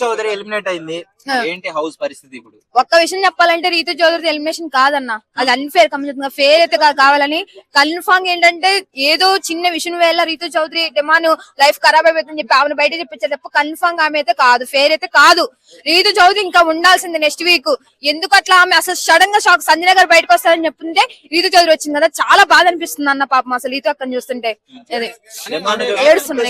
Chowdary eliminate అయింది. ఏంటి house పరిస్థితి ఇప్పుడు? ఒక్క విషయం చెప్పాలంటే రీతు చౌదరి ఎలిమినేషన్ కాదన్న, అది అన్ఫేర్. కంప్లీట్ ఫేర్ అయితే కావాలని కన్ఫామ్ ఏంటంటే ఏదో చిన్న విషయం వల్ల రీతు చౌదరి డిమాండ్ లైఫ్ ఖరాబ్ అయిపోతుందని చెప్పి ఆమెను బయట చెప్పించారు తప్ప కన్ఫామ్ ఆమె అయితే కాదు, ఫేర్ అయితే కాదు. రీతు చౌదరి ఇంకా ఉండాల్సింది నెక్స్ట్ వీక్. ఎందుకు అట్లా ఆమె అసలు సడన్ గా షాక్ సంజన గారు బయటకు వస్తారని చెప్తుంటే రీతు చౌదరి వచ్చింది కదా, చాలా బాధ అనిపిస్తుంది అన్న పాపం అసలు రీతు అక్కని చూస్తుంటే. అదే ఏడుస్తుంది.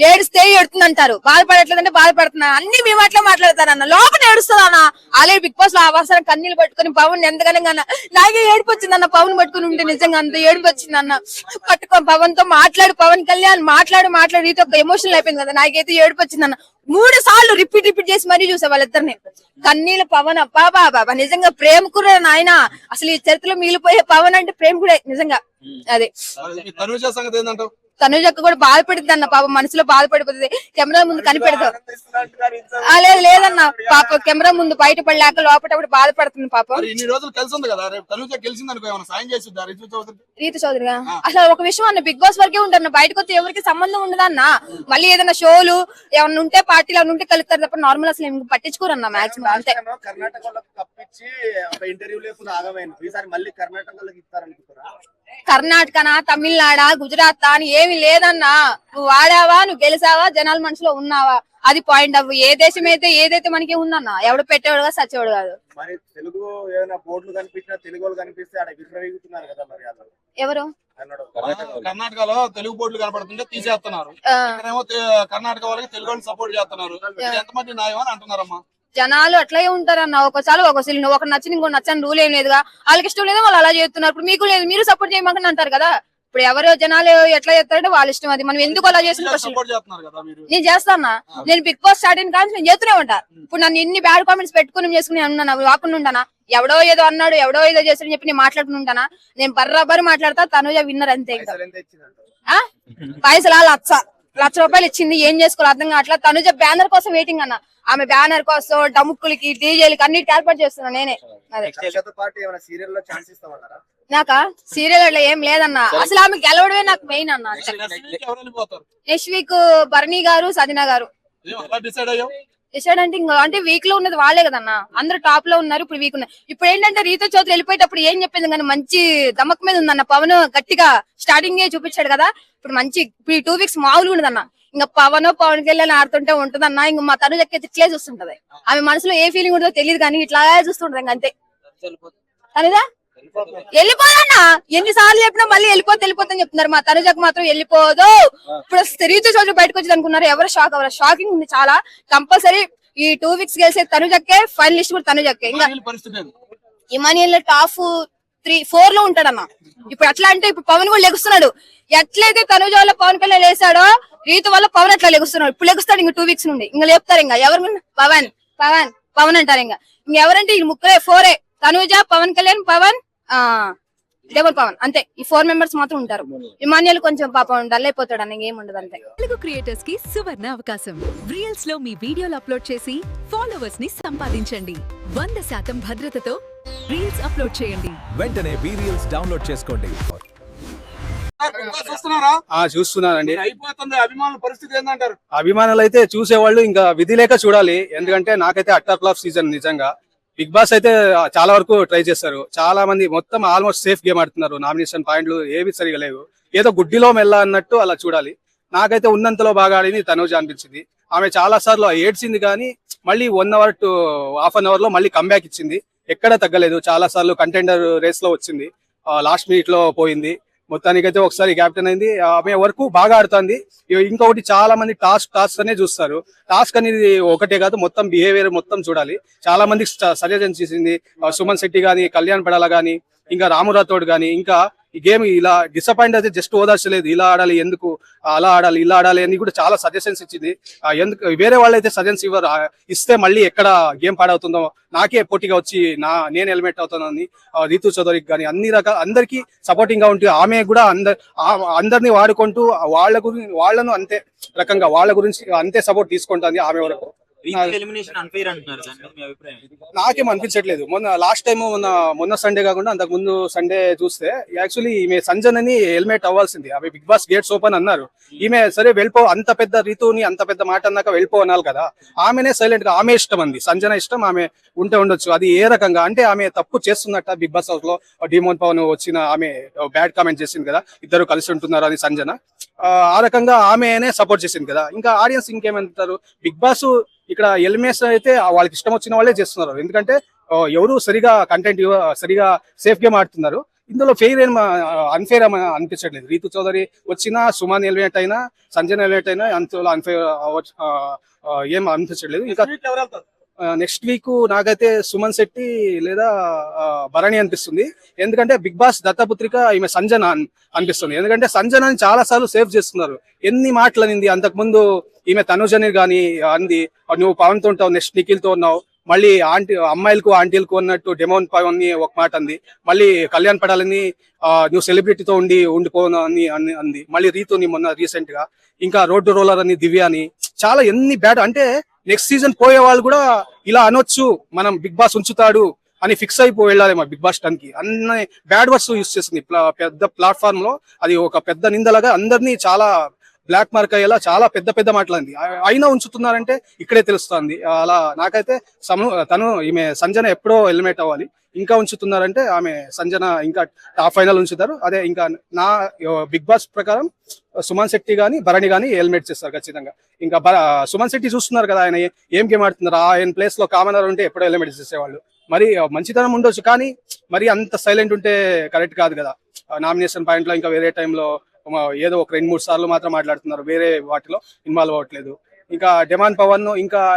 ఏడిస్తే ఏడుతుంది అంటారు, బాధపడట్లేదంటే బాధపడుతున్నా, అన్ని మేము అట్లా మాట్లాడతారన్న. లోపల ఏడుస్తుంది అన్న. అలాగే బిగ్ బాస్ లో అవసరం కన్నీళ్ళు పట్టుకుని పవన్ ఎంతగానో నాకే ఏడుపు వచ్చింది అన్న. పవన్ పట్టుకుని ఉంటే నిజంగా అంత ఏడుపు వచ్చింది అన్న. పట్టుకో పవన్ తో మాట్లాడు, పవన్ కళ్యాణ్ మాట్లాడు రీతి ఒక ఎమోషనల్ అయిపోయింది కదా, నాకైతే ఏడుపు వచ్చింది అన్న. 3 సార్లు రిపీట్ చేసి మరీ చూసా వాళ్ళిద్దరిని. కన్నీళ్ళు పవన్ బాబా నిజంగా ప్రేమ కూడా నాయన. అసలు ఈ చరిత్రలో మిగిలిపోయే పవన్ అంటే ప్రేమ కూడా నిజంగా. అదే తనుజక్క కూడా బాధపడుతుంది అన్న, పాప మనసులో బాధపడిపోతుంది. కెమెరా ముందు కనిపెడతావు లేదన్న, పాప కెమెరా ముందు బయటపడలేక లోపల బాధపడుతుంది పాప. రీతు చౌదరిగా అసలు ఒక విషయం అన్న, బిగ్ బాస్ వరకే ఉంటారు, బయటకు వస్తే ఎవరికి సంబంధం ఉండదన్న. మళ్ళీ ఏదైనా షోలు ఏమన్నా ఉంటే పార్టీలు ఏమన్నా ఉంటే కలుగుతారు తప్ప నార్మల్ అసలు ఏమి పట్టించుకోరన్న మాక్సిమం. అంతే. కర్ణాటకనా, తమిళనాడా, గుజరాత్ అని ఏమి లేదన్నా. నువ్వు ఆడావా, నువ్వు గెలిసావా, జనాల మనసులో ఉన్నావా, అది పాయింట్ ఆఫ్. ఏ దేశం అయితే ఏదైతే మనకి ఉందన్న, ఎవడు పెట్టేవాడు కాదు, సచ్చేవాడు కాదు. ఎవరు కర్ణాటకలో తెలుగు బోర్డులు కనపడుతుంటే తీసేస్తున్నారు, కర్ణాటక వాళ్ళకి తెలుగు వాళ్ళు సపోర్ట్ చేస్తున్నారు. ఎంతమంది న్యాయం అని అంటున్నారమ్మా. జనాలు అట్లాగే ఉంటారన్న. ఒకసారి ఒక నచ్చింది ఇంకో నచ్చని రూల్ ఏం లేదుగా. వాళ్ళకి ఇష్టం లేదు, వాళ్ళు అలా చేస్తున్నారు. ఇప్పుడు మీకు లేదు, మీరు సపోర్ట్ చేయమని అంటారు కదా. ఇప్పుడు ఎవరు జనాలు ఎట్లా చేస్తారంటే వాళ్ళ ఇష్టం. అది మనం ఎందుకు అలా చేస్తున్నా నేను చేస్తానా. నేను బిగ్ బాస్ స్టార్ట్ అయిన కానీ నేను చేస్తూనే ఉంటా. ఇప్పుడు నన్ను ఎన్ని బ్యాడ్ కామెంట్స్ పెట్టుకుని చేసుకుని ఉన్నాను, వాకుండా ఉంటానా. ఎవడో ఏదో అన్నాడు, ఎవడో ఏదో చేస్తాడని చెప్పి నేను మాట్లాడుకుని ఉంటానా. నేను బర్రాబర్ మాట్లాడతా. తనుజ విన్నర్ అంతే. పైసలా లక్ష రూపాయలు ఇచ్చింది, ఏం చేసుకోవాలి అర్థం కావట్లా. తనుజ బ్యానర్ కోసం వెయిటింగ్ అన్న. ఆమె బ్యానర్ కోసం డముక్కులకి డీజేలకి అన్నిటి ఏర్పాటు చేస్తున్నా నేనే. నాకా సీరియల్ అట్లా ఏం లేదన్న. అసలు ఆమె గెలవడమే నాకు మెయిన్ అన్న. నెక్స్ట్ వీక్ భరణి గారు, సదినా గారు డిసైడ్ అంటే ఇంకా అంటే వీక్ లో ఉన్నది వాళ్ళే కదన్న. అందరూ టాప్ లో ఉన్నారు ఇప్పుడు వీక్ ఉన్నారు. ఇప్పుడు ఏంటంటే రీతు చౌదరి వెళ్ళిపోయేటప్పుడు ఏం చెప్పింది కానీ మంచి దమ్మక మీద ఉందన్న. పవన్ గట్టిగా స్టార్టింగ్ చూపించాడు కదా. ఇప్పుడు మంచి ఇప్పుడు 2 వీక్స్ మామూలు ఉండదన్న. ఇంకా పవన్ కళ్యాణ్ ఆడుతుంటే ఉంటదన్న. ఇంకా మా తను ఎక్కి ఇట్లే చూస్తుంటది. ఆమె మనసులో ఏ ఫీలింగ్ ఉంటుందో తెలియదు కానీ ఇట్లా చూస్తుంటది ఇంకా అంతే. తనుజా వెళ్ళిపోదన్నా. ఎన్నిసార్లు చెప్పినా మళ్ళీ వెళ్ళిపోతే చెప్తున్నారు. మా తనుజకు మాత్రం వెళ్ళిపోదు. ఇప్పుడు రీతు చౌదరి బయటకు వచ్చింది అనుకున్నారు. ఎవరు షాక్ అవ్వరు. షాకింగ్ ఉంది చాలా. కంపల్సరీ ఈ 2 వీక్స్ గెలిచే తనుజక్కే, ఫైనలిస్ట్ కూడా తనుజక్కే. ఇంకా ఇమానియల్ టాప్ 3-4 లో ఉంటాడన్న. ఇప్పుడు అట్లా అంటే ఇప్పుడు పవన్ కూడా లెగుస్తున్నాడు. ఎట్లయితే తనుజ వల్ల పవన్ కళ్యాణ్ లేసాడో రీతు వల్ల పవన్ అట్లా లెగుస్తున్నాడు. ఇప్పుడు లెగుస్తాడు ఇంకా 2 వీక్స్ నుండి. ఇంకా లేపుతారు. ఇంకా ఎవరు పవన్ అంటారు. ఇంకా ఇంకెవరంటే ఈ ముగ్గురే 4 తనుజ, పవన్ కళ్యాణ్, పవన్ డబుల్ పవన్ అంతే. ఈ 4 మెంబర్స్ మాత్రం ఉంటారు. ఇమాన్యుల్ కొంచెం పాపం డల్ అయిపోతాడు అన్న. ఏం ఉండదు అంతే. తెలుగు క్రియేటర్స్ కి సువర్ణ అవకాశం. రీల్స్ లో మీ వీడియోలు అప్లోడ్ చేసి ఫాలోవర్స్ ని సంపాదించండి. 100% భద్రతతో రీల్స్ అప్లోడ్ చేయండి. వెంటనే రీల్స్ డౌన్లోడ్ చేసుకోండి. చూస్తున్నానండి. అభిమానుల పరిస్థితి ఏంటంటారు? అభిమానులు అయితే చూసేవాళ్ళు ఇంకా విధి లేక చూడాలి. ఎందుకంటే నాకైతే అట్టర్ ఫ్లాప్ సీజన్ నిజంగా. బిగ్ బాస్ అయితే చాలా వరకు ట్రై చేస్తారు. చాలా మంది మొత్తం ఆల్మోస్ట్ సేఫ్ గేమ్ ఆడుతున్నారు. నామినేషన్ పాయింట్లు ఏవి సరిగా లేవు. ఏదో గుడ్డిలో మెల్ల అన్నట్టు అలా చూడాలి. నాకైతే ఉన్నంతలో బాగా ఆడింది తనుజ అనిపించింది. ఆమె చాలా సార్లు ఏడ్చింది కానీ మళ్ళీ 1 hour to half an hour లో మళ్ళీ కంబ్యాక్ ఇచ్చింది. ఎక్కడ తగ్గలేదు. చాలా సార్లు కంటెండర్ రేస్ లో వచ్చింది. లాస్ట్ మినిట్ లో పోయింది. మొత్తానికైతే ఒకసారి క్యాప్టెన్ అయింది. ఆమె వరకు బాగా ఆడుతుంది. ఇంకొకటి చాలా మంది టాస్క్ అనే చూస్తారు. టాస్క్ అనేది ఒకటే కాదు, మొత్తం బిహేవియర్ మొత్తం చూడాలి. చాలా మందికి సజెషన్ చేసింది. సుమన్ శెట్టి గాని, కళ్యాణ్ పడాల గాని, ఇంకా రాము రాథోడ్ గాని. ఇంకా ఈ గేమ్ ఇలా డిసప్పాయింట్ అయితే జస్ట్ ఓదార్చలేదు. ఇలా ఆడాలి, ఎందుకు అలా ఆడాలి, ఇలా ఆడాలి అని కూడా చాలా సజెషన్స్ ఇచ్చింది. ఎందుకు వేరే వాళ్ళు అయితే సజెషన్స్ ఇవ్వరు. ఇస్తే మళ్ళీ ఎక్కడ గేమ్ పాడవుతుందో నాకే పోటీగా వచ్చి నేను ఎలిమినేట్ అవుతానని రీతు చౌదరికి కానీ అన్ని రకాల అందరికీ సపోర్టింగ్ గా ఉంటుంది. ఆమె కూడా అందరినీ వాడుకుంటూ వాళ్ళను అంతే రకంగా వాళ్ళ గురించి అంతే సపోర్ట్ తీసుకుంటుంది ఆమె వరకు. ఎలిమినేషన్ అన్ఫెయిర్ అంటున్నారు, దాని మీద మీ అభిప్రాయం ఏంటి? నాకేం అనిపించట్లేదు. లాస్ట్ టైం మొన్న సండే కాకుండా అంతకు ముందు సండే చూస్తే యాక్చువల్లీ ఈమె సంజన అని హెల్మెట్ అవ్వాల్సింది. అవి బిగ్ బాస్ గేట్స్ ఓపెన్ అన్నారు. ఈమె సరే వెళ్ళిపో, అంత పెద్ద రీతుని అంత పెద్ద మాట అన్నాక వెళ్ళిపో అనాలి కదా. ఆమెనే సైలెంట్ గా, ఆమె ఇష్టం అంది, సంజన ఇష్టం, ఆమె ఉంటే ఉండొచ్చు. అది ఏ రకంగా అంటే ఆమె తప్పు చేస్తున్నట్ట. బిగ్ బాస్ హౌస్ లో డిమోన్ పవన్ వచ్చిన ఆమె బ్యాడ్ కామెంట్ చేసింది కదా, ఇద్దరు కలిసి ఉంటున్నారు అని సంజన. ఆ రకంగా ఆమెనే సపోర్ట్ చేసింది కదా. ఇంకా ఆడియన్స్ ఇంకేమంటారు, బిగ్ బాస్ ఇక్కడ ఎలిమినేషన్ అయితే వాళ్ళకి ఇష్టం వచ్చిన వాళ్ళే చేస్తున్నారు. ఎందుకంటే ఎవరు సరిగా కంటెంట్ సరిగా సేఫ్ గేమ్ ఆడుతున్నారు. ఇందులో ఫెయిర్ ఏం అన్ఫేర్ అనిపించట్లేదు. రీతు చౌదరి వచ్చినా, సుమన్ ఎలిమినేట్ అయినా, సంజన ఎలిమినేట్ అయినా అంతలో అన్ఫేర్ ఏం అనిపించట్లేదు. ఇంకా నెక్స్ట్ వీక్ నాకైతే సుమన్ శెట్టి లేదా భరణి అనిపిస్తుంది. ఎందుకంటే బిగ్ బాస్ దత్తపుత్రిక ఈమె సంజన అనిపిస్తుంది. ఎందుకంటే సంజనని చాలా సార్లు సేవ్ చేస్తున్నారు. ఎన్ని మాటలు అనింది అంతకు ముందు. ఈమె తనుజని గాని అంది, నువ్వు పవన్ తో ఉంటావు, నెక్స్ట్ నిఖిల్ తో ఉన్నావు, మళ్ళీ అమ్మాయిలకు ఆంటీలకు అన్నట్టు డెమోన్ పవన్ ని ఒక మాట అంది. మళ్ళీ కళ్యాణ్ పడాలని నువ్వు సెలబ్రిటీతో ఉండిపోను అని అంది. మళ్ళీ రీతుని మొన్న రీసెంట్ గా, ఇంకా రోడ్డు రోలర్ అని దివ్య అని, చాలా ఎన్ని బ్యాడ్. అంటే నెక్స్ట్ సీజన్ పోయే వాళ్ళు కూడా ఇలా అనొచ్చు, మనం బిగ్ బాస్ ఉంచుతాడు అని ఫిక్స్ అయిపోయి వెళ్ళాలి మా బిగ్ బాస్ టన్ కి. అన్ని బ్యాడ్ వర్డ్స్ యూస్ చేస్తుంది పెద్ద ప్లాట్ఫామ్ లో. అది ఒక పెద్ద నిందలాగా అందరినీ చాలా బ్లాక్ మార్క్ అయ్యేలా చాలా పెద్ద పెద్ద మాటలంది. అయినా ఉంచుతున్నారంటే ఇక్కడే తెలుస్తుంది. అలా నాకైతే తను ఈమె సంజన ఎప్పుడో ఎలిమినేట్ అవ్వాలి. ఇంకా ఉంచుతున్నారంటే ఆమె సంజన ఇంకా టాప్ ఫైనల్ ఉంచుతారు. అదే ఇంకా నా బిగ్ బాస్ ప్రకారం సుమన్ శెట్టి గానీ భరణి గానీ ఎలిమినేట్ చేస్తారు ఖచ్చితంగా. ఇంకా సుమన్ శెట్టి చూస్తున్నారు కదా, ఆయన ఏం గేమ్ ఆడుతున్నారు. ఆయన ప్లేస్ లో కామనర్ ఉంటే ఎప్పుడో ఎలిమినేట్ చేసేవాళ్ళు. మరి మంచితనం ఉండొచ్చు, కానీ మరి అంత సైలెంట్ ఉంటే కరెక్ట్ కాదు కదా. నామినేషన్ పాయింట్ లో ఇంకా వేరే టైంలో ఏదో ఒక 2-3 సార్లు మాత్రం మాట్లాడుతున్నారు, వేరే వాటిలో ఇన్వాల్వ్ అవ్వట్లేదు. ఇంకా డిమాండ్ పవన్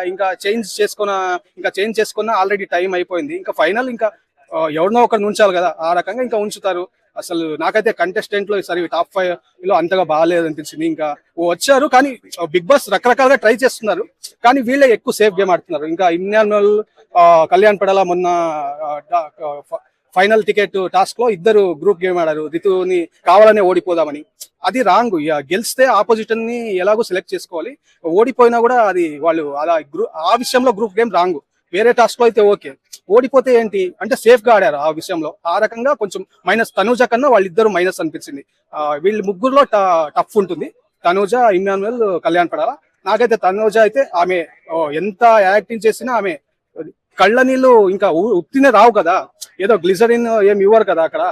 ఇంకా చేంజ్ చేసుకున్న ఆల్రెడీ టైం అయిపోయింది. ఇంకా ఫైనల్ ఇంకా ఎవరినో ఒకరిని ఉంచాలి కదా. ఆ రకంగా ఇంకా ఉంచుతారు. అసలు నాకైతే కంటెస్టెంట్ లో ఈసారి టాప్ 5 లో అంతగా బాగాలేదు అనిపించింది. ఇంకా వచ్చారు కానీ బిగ్ బాస్ రకరకాలుగా ట్రై చేస్తున్నారు, కానీ వీళ్ళే ఎక్కువ సేఫ్ గేమ్ ఆడుతున్నారు. ఇంకా ఇన్యాల్ కళ్యాణ్ పడాల మొన్న ఫైనల్ టికెట్ టాస్క్ లో ఇద్దరు గ్రూప్ గేమ్ ఆడారు, రితుని కావాలనే ఓడిపోదామని. అది రాంగ్. గెలిస్తే ఆపోజిట్ ని ఎలాగో సెలెక్ట్ చేసుకోవాలి, ఓడిపోయినా కూడా అది వాళ్ళు అలా ఆ విషయంలో గ్రూప్ గేమ్ రాంగ్. వేరే టాస్క్ లో అయితే ఓకే, ఓడిపోతే ఏంటి అంటే సేఫ్ గా ఆడారు ఆ విషయంలో. ఆ రకంగా కొంచెం మైనస్. తనూజ కన్నా వాళ్ళిద్దరు మైనస్ అనిపించింది. వీళ్ళు ముగ్గురులో టఫ్ ఉంటుంది, తనూజ, ఇమ్మాన్యుయల్, కళ్యాణ్ పడాల. నాకైతే తనూజ అయితే ఆమె ఎంత యాక్టింగ్ చేసినా ఆమె కళ్ళ నీళ్ళు ఇంకా ఉత్తినే రావు కదా, ఏదో గ్లిజరిన్ ఏమి ఇవ్వరు కదా అక్కడ,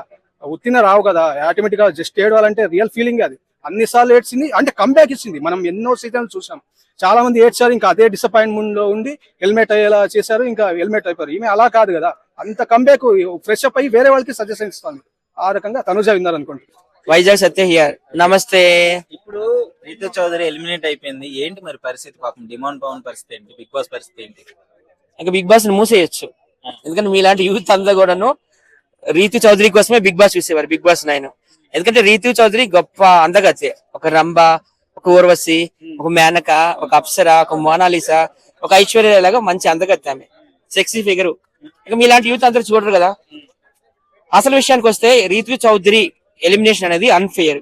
ఉత్తినే రావు కదా. ఆటోమేటిక్ గా జస్ట్ ఏడవాలంటే రియల్ ఫీలింగ్ అది. అన్నిసార్లు ఏడ్చింది అంటే కంబ్యాక్ ఇచ్చింది. మనం ఎన్నో సీజన్లు చూసాం, చాలా మంది ఏడ్చారు, ఇంకా అదే డిసప్పాయింట్మెంట్ లో ఉండి హెల్మెట్ అయ్యేలా చేశారు, ఇంకా హెల్మెట్ అయిపోయారు. ఈమె అలా కాదు కదా, అంత కంబ్యాక్ ఫ్రెష్ అప్ అయ్యి వేరే వాళ్ళకి సజెషన్ ఇస్తాను. ఆ రకంగా తనుజ విన్నారు అనుకుంటా. వైజాగ్ సత్య హియర్. నమస్తే. ఇప్పుడు రీతు చౌదరి ఎలిమినేట్ అయిపోయింది, ఏంటి మరి పరిస్థితి? పాపం డిమాండ్ పవన్ పరిస్థితి ఏంటి? బిగ్ బాస్ పరిస్థితి ఏంటి? ఇంకా బిగ్ బాస్ ని మూసేయచ్చు. ఎందుకంటే మీలాంటి యూత్ అంతా కూడాను రీతు చౌదరి కోసమే బిగ్ బాస్ చూసేవారు, బిగ్ బాస్ 9. ఎందుకంటే రీతు చౌదరి గొప్ప అందగతే. ఒక రంభ, ఒక ఊర్వశి, ఒక మేనక, ఒక అప్సర, ఒక మోనాలిసా, ఒక ఐశ్వర్య లాగా మంచి అందగతే ఆమె, సెక్సీ ఫిగర్. ఇంకా మీలాంటి యూత్ అందరూ చూడరు కదా. అసలు విషయానికి వస్తే రీతు చౌదరి ఎలిమినేషన్ అనేది అన్ఫెయిర్.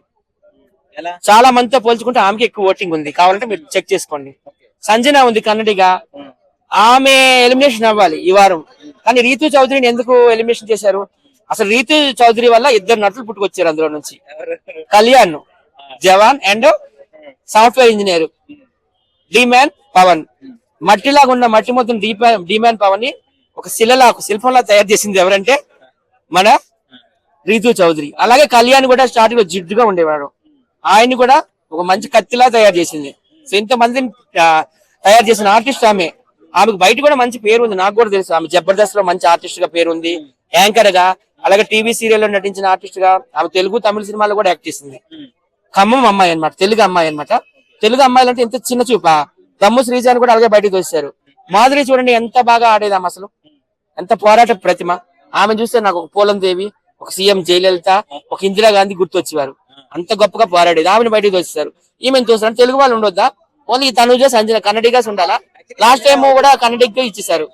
చాలా మందితో పోల్చుకుంటే ఆమెకి ఎక్కువ ఓటింగ్ ఉంది, కావాలంటే మీరు చెక్ చేసుకోండి. సంజన ఉంది కన్నడిగా, ఆమె ఎలిమినేషన్ అవ్వాలి ఈ వారం. కానీ రీతు చౌదరిని ఎందుకు ఎలిమినేషన్ చేశారు? అసలు రీతు చౌదరి వల్ల 2 నటులు పుట్టుకొచ్చారు అందులో నుంచి. కళ్యాణ్ జవాన్ అండ్ సాఫ్ట్వేర్ ఇంజనీర్ డిమాన్ పవన్. మట్టిలాగా ఉన్న మట్టి మొత్తం డిమాన్ పవన్ ని ఒక శిల్పంలా తయారు చేసింది ఎవరంటే మన రీతు చౌదరి. అలాగే కళ్యాణ్ కూడా స్టార్టింగ్ లో జిడ్డుగా ఉండేవాడు, ఆయన్ని కూడా ఒక మంచి కత్తిలా తయారు చేసింది. సో ఇంతమందిని తయారు చేసిన ఆర్టిస్ట్ ఆమె. ఆమెకు బయట కూడా మంచి పేరు ఉంది, నాకు కూడా తెలుసు. ఆమె జబర్దస్త్ లో మంచి ఆర్టిస్ట్ గా పేరు ఉంది, యాంకర్ గా, అలాగే టీవీ సీరియల్ లో నటించిన ఆర్టిస్ట్ గా. ఆమె తెలుగు, తమిళ సినిమాలో కూడా యాక్ట్ చేసింది. ఖమ్మం అమ్మాయి అనమాట, తెలుగు అమ్మాయి అనమాట. తెలుగు అమ్మాయిలు అంటే ఎంత చిన్న చూపా. దమ్ము శ్రీజాని కూడా అలాగే బయటకు వచ్చారు. మాధురి చూడండి ఎంత బాగా ఆడేది ఆమె, అసలు ఎంత పోరాట ప్రతిమ. ఆమె చూస్తే నాకు ఒక పూలం దేవి, ఒక సీఎం జయలలిత, ఒక ఇందిరాగాంధీ గుర్తొచ్చేవారు. అంత గొప్పగా పోరాడేది. ఆమెను బయటకు వచ్చేసారు. ఈమెను చూస్తారు. తెలుగు వాళ్ళు ఉండొద్దా? ఓన్లీ తనుజ, సంజన కన్నడిగాస్ ఉండాలా? లాస్ట్ టైం కూడా కన్నడిగా ఇచ్చేసారు.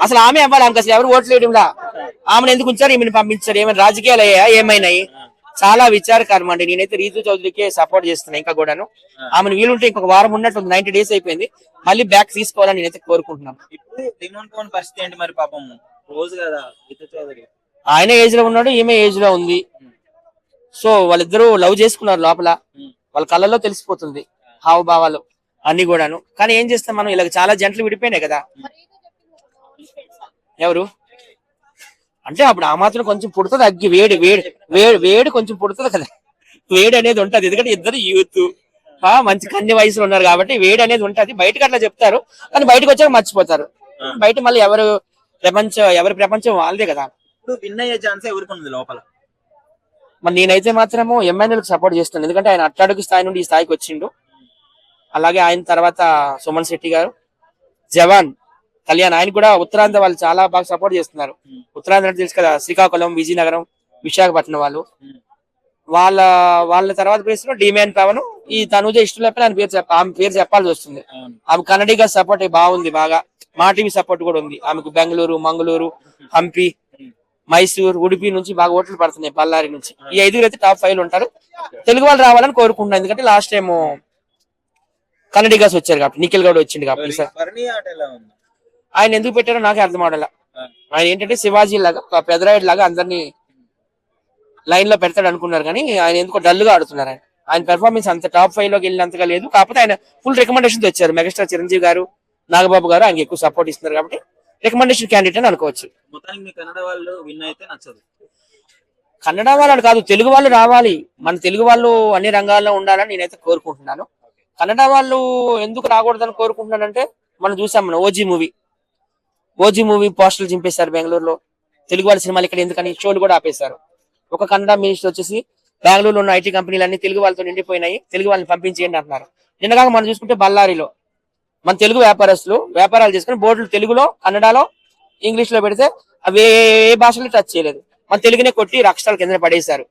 అసలు ఆమె అవ్వాలి. ఆమెకు అసలు ఎవరు ఓట్లు వేయడంలా. ఆమెను ఎందుకు ఉంచారు? ఈమెను పంపించారు. ఏమైనా రాజకీయాలు అయ్యా? ఏమైనాయి? చాలా విచారకరం అండి. నేనైతే రీతు చౌదరికి సపోర్ట్ చేస్తున్నా ఇంకా కూడాను. ఆమెను వీలుంటే ఇంకొక వారం ఉన్నట్టు 90 days అయిపోయింది, మళ్ళీ బ్యాక్ తీసుకోవాలని నేనైతే కోరుకుంటున్నాను. ఇప్పుడు డిమాండ్ పవన్ పరిస్థితి ఏంటి మరి? పాపం రోజు కదా రీతు చౌదరి. ఆయన ఏజ్ లో ఉన్నాడు, ఈమె ఏజ్ లో ఉంది. సో వాళ్ళిద్దరూ లవ్ చేసుకున్నారు లోపల, వాళ్ళ కళ్ళల్లో తెలిసిపోతుంది హావభావాలు అన్ని కూడాను. కానీ ఏం చేస్తాం మనం, ఇలా చాలా జంటలు విడిపోయినాయి కదా. ఎవరు అంటే అప్పుడు ఆ మాత్రం కొంచెం పుడుతుంది, అగ్గి వేడి వేడి వేడి వేడి కొంచెం పుడుతుంది కదా, వేడి అనేది ఉంటది. ఎందుకంటే ఇద్దరు యూత్ మంచి కన్ని వయసులో ఉన్నారు కాబట్టి వేడి అనేది ఉంటది. బయటకు అట్లా చెప్తారు కానీ బయటకు వచ్చాక మర్చిపోతారు. బయట మళ్ళీ ఎవరి ప్రపంచం వాళ్ళదే కదా. ఇప్పుడు విన్ అయ్యే ఛాన్స్ ఎవరికి ఉంది లోపల? మరి నేనైతే మాత్రము ఎంఎన్ఎల్ సపోర్ట్ చేస్తాను, ఎందుకంటే ఆయన అట్టాడుగు స్థాయి నుండి ఈ స్థాయికి వచ్చిండు. అలాగే ఆయన తర్వాత సుమన్ శెట్టి గారు, జవాన్ కళ్యాణ్, ఆయన కూడా ఉత్తరాంధ్ర వాళ్ళు చాలా బాగా సపోర్ట్ చేస్తున్నారు. ఉత్తరాంధ్ర అంటే తెలుసు కదా, శ్రీకాకుళం, విజయనగరం, విశాఖపట్నం వాళ్ళు. వాళ్ళ తర్వాత ప్లేస్ లో డిమాండ్ పవన్, ఈ తనుజ ఇష్టం లేకపోతే ఆమె పేరు చెప్పాల్సి వస్తుంది. ఆమె కన్నడిగా సపోర్ట్ బాగుంది బాగా, మా టీవీ సపోర్ట్ కూడా ఉంది ఆమెకు. బెంగళూరు, మంగళూరు, హంపి, మైసూర్, ఉడిపి నుంచి బాగా ఓట్లు పడుతున్నాయి, బళ్ళారి నుంచి. ఈ 5 అయితే టాప్ 5 ఉంటారు. తెలుగు వాళ్ళు రావాలని కోరుకుంటున్నాను, ఎందుకంటే లాస్ట్ టైం కన్నడిగాస్ వచ్చారు కాబట్టి, నిఖిల్ గౌడ్ వచ్చింది కాబట్టి. భరణి ఆట ఎలా ఉంది? ఆయన ఎందుకు పెట్టారో నాకే అర్థం అవడలా. ఆయన ఏంటంటే శివాజీ లాగా, పెదరాయుడు లాగా అందరినీ లైన్ లో పెడతాడు అనుకున్నారు, కానీ ఆయన ఎందుకో డల్ గా ఆడుతున్నారు. ఆయన పెర్ఫార్మెన్స్ అంత టాప్ 5 లోకి వెళ్ళినంతగా లేదు. కాకపోతే ఆయన ఫుల్ రికమెండేషన్ వచ్చారు. మెగాస్టార్ చిరంజీవి గారు, నాగబాబు గారు ఆయనకి ఎక్కువ సపోర్ట్ ఇస్తున్నారు కాబట్టి రికమెండేషన్ క్యాండిడేట్ అని అనుకోవచ్చు. మొత్తానికి మీ కన్నడ వాళ్ళు విన్ అయితే నచ్చదు? కన్నడ వాళ్ళు కాదు, తెలుగు వాళ్ళు రావాలి. మన తెలుగు వాళ్ళు అన్ని రంగాల్లో ఉండాలని నేనైతే కోరుకుంటున్నాను. కన్నడ వాళ్ళు ఎందుకు రాకూడదని కోరుకుంటున్నానంటే, మనం చూసాం, మన ఓజీ మూవీ పోస్టర్లు చింపేశారు బెంగళూరులో. తెలుగు వాళ్ళ సినిమాలు ఇక్కడ ఎందుకని షోలు కూడా ఆపేశారు. ఒక కన్నడ మినిస్టర్ వచ్చేసి బెంగళూరులో ఉన్న ఐటీ కంపెనీలన్నీ తెలుగు వాళ్ళతో నిండిపోయినాయి, తెలుగు వాళ్ళని పంపించేయండి అంటున్నారు. నిన్నగాక మనం చూసుకుంటే బళ్ళారిలో మన తెలుగు వ్యాపారస్తులు వ్యాపారాలు చేసుకుని బోర్డులు తెలుగులో, కన్నడలో, ఇంగ్లీష్ లో పెడితే అవి ఏ భాషలో టచ్ చేయలేదు. మన తెలుగునే కొట్టి అక్షరాల కింద పడేశారు.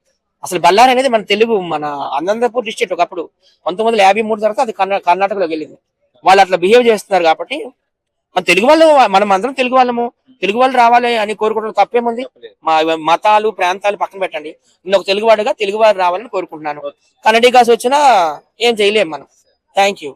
అసలు బళ్ళారి అనేది మన తెలుగు, మన అనంతపూర్ డిస్ట్రిక్ట్ ఒకప్పుడు 1953 తర్వాత అది కర్ణాటకలోకి వెళ్ళింది. వాళ్ళు అట్లా బిహేవ్ చేస్తున్నారు కాబట్టి మన తెలుగు వాళ్ళు, మనం అందరం తెలుగు వాళ్ళము, తెలుగు వాళ్ళు రావాలి అని కోరుకుంటున్న తప్పేముంది. మా మతాలు, ప్రాంతాలు పక్కన పెట్టండి, నేను ఒక తెలుగువాడుగా తెలుగు వారు రావాలని కోరుకుంటున్నాను. కన్నడిగాస్ వచ్చినా ఏం చేయలేము మనం. Thank you.